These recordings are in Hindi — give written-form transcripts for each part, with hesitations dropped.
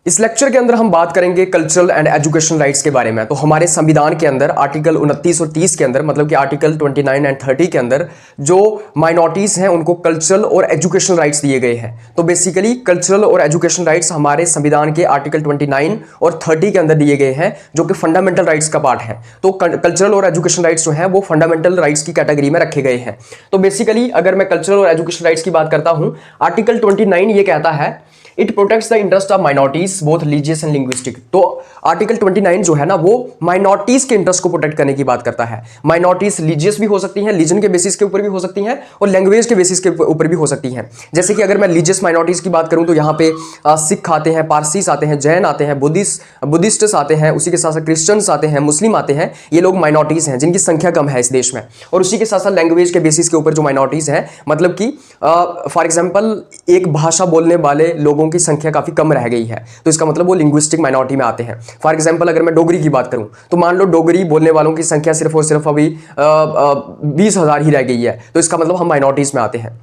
इस लेक्चर के अंदर हम बात करेंगे कल्चरल एंड एजुकेशन राइट्स के बारे में। तो हमारे संविधान के अंदर आर्टिकल 29 और 30 के अंदर, मतलब कि आर्टिकल 29 एंड 30 के अंदर जो माइनॉरिटीज हैं उनको कल्चरल और एजुकेशन राइट्स दिए गए हैं। तो बेसिकली कल्चरल और एजुकेशन राइट्स हमारे संविधान के आर्टिकल 29 और 30 के अंदर दिए गए हैं, जो कि फंडामेंटल राइट्स का पार्ट है। तो कल्चरल और एजुकेशन राइट्स जो है वो फंडामेंटल राइट्स की कैटेगरी में रखे गए हैं। तो बेसिकली अगर मैं कल्चरल और एजुकेशन राइट्स की बात करता हूं, आर्टिकल 29 ये कहता है it protects the interest of minorities both religious and linguistic. तो आर्टिकल 29 जो है ना वो माइनॉरिटीज के इंटरेस्ट को प्रोटेक्ट करने की बात करता है। माइनॉरिटीज रिलीजियस भी हो सकती हैं, रिलीजन के बेसिस के ऊपर भी हो सकती हैं और लैंग्वेज के बेसिस के ऊपर भी हो सकती हैं। जैसे कि अगर मैं रिलीजियस माइनॉरिटीज की बात करूं तो यहाँ पे सिख आते हैं, पारसीस आते हैं, जैन आते हैं, बुद्धिस्ट्स आते हैं, उसी के साथ साथ क्रिश्चियंस आते हैं, मुस्लिम आते हैं। ये लोग माइनॉरिटीज हैं जिनकी संख्या कम है इस देश में। और उसी के साथ साथ लैंग्वेज के बेसिस के ऊपर जो माइनॉरिटीज हैं, मतलब कि फॉर एग्जाम्पल एक भाषा बोलने वाले लोगों की संख्या काफी कम रह गई है, तो इसका मतलब वो लिंग्विस्टिक माइनॉरिटी में आते हैं। फॉर एग्जांपल अगर मैं डोगरी की बात करूं तो मान लो डोगरी बोलने वालों की संख्या सिर्फ और सिर्फ अभी 20,000 ही रह गई है, तो इसका मतलब हम माइनॉरिटीज में आते हैं।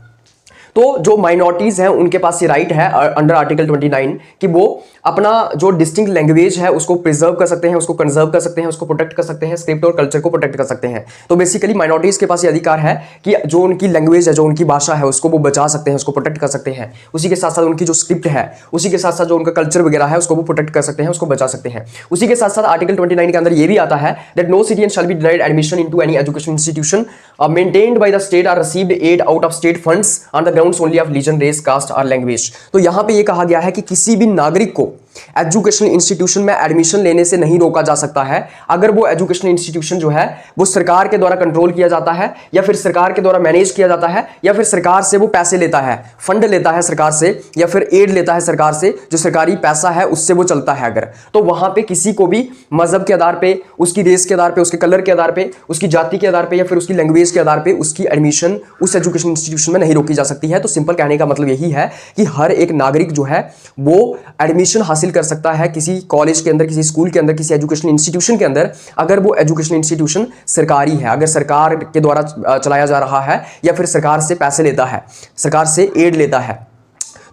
तो जो माइनॉरिटीज हैं उनके पास ये राइट है अंडर आर्टिकल 29 कि वो अपना जो डिस्टिंक्ट लैंग्वेज है उसको प्रिजर्व कर सकते हैं, उसको कंजर्व कर सकते हैं, उसको प्रोटेक्ट कर सकते हैं, स्क्रिप्ट और कल्चर को प्रोटेक्ट कर सकते हैं। तो बेसिकली माइनॉरिटीज के पास ये अधिकार है कि जो उनकी लैंग्वेज है, जो उनकी भाषा है, उसको वो बचा सकते हैं, उसको प्रोटेक्ट कर सकते हैं। उसी के साथ साथ उनकी जो स्क्रिप्ट है, उसी के साथ साथ जो उनका कल्चर वगैरह है, उसको वो प्रोटेक्ट कर सकते हैं, उसको बचा सकते हैं। उसी के साथ साथ आर्टिकल 29 के अंदर ये भी आता है that no citizen shall be denied admission into any education institution maintained by the state or received aid out of state funds on the grounds only of religion, race, caste और लैंग्वेज। तो यहां पे ये कहा गया है कि किसी भी नागरिक को एजुकेशनल इंस्टीट्यूशन में एडमिशन लेने से नहीं रोका जा सकता है अगर वो एजुकेशनल इंस्टीट्यूशन जो है वो सरकार के द्वारा कंट्रोल किया जाता है, या फिर सरकार के द्वारा मैनेज किया जाता है, या फिर सरकार से वो पैसे लेता है, फंड लेता है सरकार से, या फिर एड लेता है सरकार से, जो सरकारी पैसा है उससे वो चलता है। अगर तो वहां पे किसी को भी मजहब के आधार पे, उसकी रेस के आधार पे, उसके कलर के आधार पे, उसकी जाति के आधार पे, या फिर उसकी लैंग्वेज के आधार पे उसकी एडमिशन उस एजुकेशन इंस्टीट्यूशन में नहीं रोकी जा सकती है। तो सिंपल कहने का मतलब यही है कि हर एक नागरिक जो है वो एडमिशन हासिल कर सकता है किसी कॉलेज के अंदर, किसी स्कूल के अंदर, किसी एजुकेशनल इंस्टीट्यूशन के अंदर, अगर वो एजुकेशनल इंस्टीट्यूशन सरकारी है, अगर सरकार के द्वारा चलाया जा रहा है, या फिर सरकार से पैसे लेता है, सरकार से एड लेता है।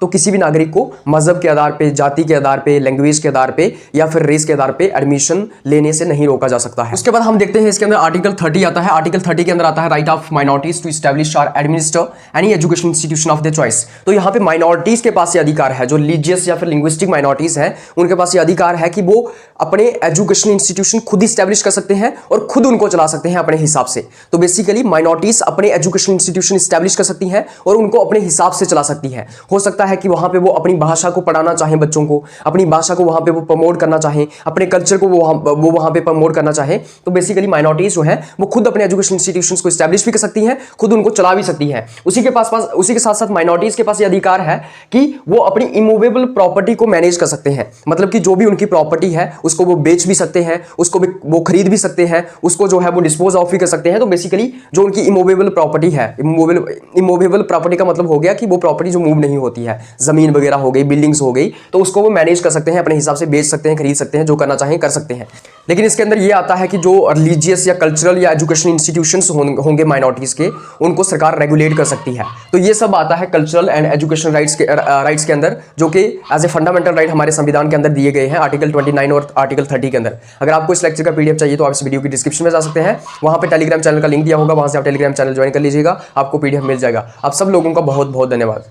तो किसी भी नागरिक को मजहब के आधार पे, जाति के आधार पे, लैंग्वेज के आधार पे, या फिर रेस के आधार पे एडमिशन लेने से नहीं रोका जा सकता है। उसके बाद हम देखते हैं इसके अंदर आर्टिकल 30 आता है। आर्टिकल 30 के अंदर आता है right of minorities to establish और administer any education institution of their choice. तो यहाँ पे माइनॉरिटीज के पास ये अधिकार है, जो रिलीजियस या फिर लिंग्विस्टिक माइनॉरिटीज है उनके पास ये अधिकार है कि वो अपने एजुकेशन इंस्टीट्यूशन खुद इस्टेब्लिश कर सकते हैं और खुद उनको चला सकते हैं अपने हिसाब से। तो बेसिकली माइनॉरिटीज अपने एजुकेशन इंस्टीट्यूशन इस्टेब्लिश कर सकती हैं और उनको अपने हिसाब से चला सकती है। हो सकता है कि वहां पे वो अपनी भाषा को पढ़ाना चाहें, बच्चों को अपनी भाषा को वहां पे वो प्रमोट करना चाहें, अपने कल्चर को वो वहां पे प्रमोट करना चाहें। तो बेसिकली माइनॉरिटीज जो है वो खुद अपने एजुकेशन इंस्टीट्यूशंस को एस्टैब्लिश भी कर सकती हैं, खुद उनको चला भी सकती हैं। उसी के साथ साथ माइनॉरिटीज के पास ये अधिकार है कि वो अपनी इमूवेबल प्रॉपर्टी को मैनेज कर सकते हैं। मतलब कि जो भी उनकी प्रॉपर्टी है उसको वो बेच भी सकते हैं, उसको भी वो खरीद भी सकते हैं, उसको जो है वो डिस्पोज ऑफ भी कर सकते हैं। तो बेसिकली जो उनकी इमूवेबल प्रॉपर्टी है, इमूवेबल प्रॉपर्टी का मतलब हो गया कि वो प्रॉपर्टी जो मूव नहीं होती है, जमीन वगैरह हो गई, बिल्डिंग्स हो गई, तो उसको वो मैनेज कर सकते हैं, अपने हिसाब से बेच सकते हैं, खरीद सकते हैं, जो करना चाहें कर सकते हैं। लेकिन इसके अंदर ये आता है कि जो रिलीजियस या कल्चरल या एजुकेशन इंस्टीट्यूशंस होंगे माइनॉरिटीज के, उनको सरकार रेगुलेट कर सकती है। तो ये सब आता है कल्चरल एंड एजुकेशन राइट्स के अंदर, जो कि एज ए फंडामेंटल राइट हमारे संविधान के अंदर दिए गए हैं आर्टिकल 29 और आर्टिकल 30 के अंदर। अगर आपको इस लेक्चर का पीडीएफ चाहिए तो आप इस वीडियो की डिस्क्रिप्शन में जा सकते हैं, वहां पे टेलीग्राम चैनल का लिंक दिया होगा, वहां से आप टेलीग्राम चैनल ज्वाइन कर लीजिएगा, आपको पीडीएफ मिल जाएगा। आप सब लोगों का बहुत बहुत धन्यवाद।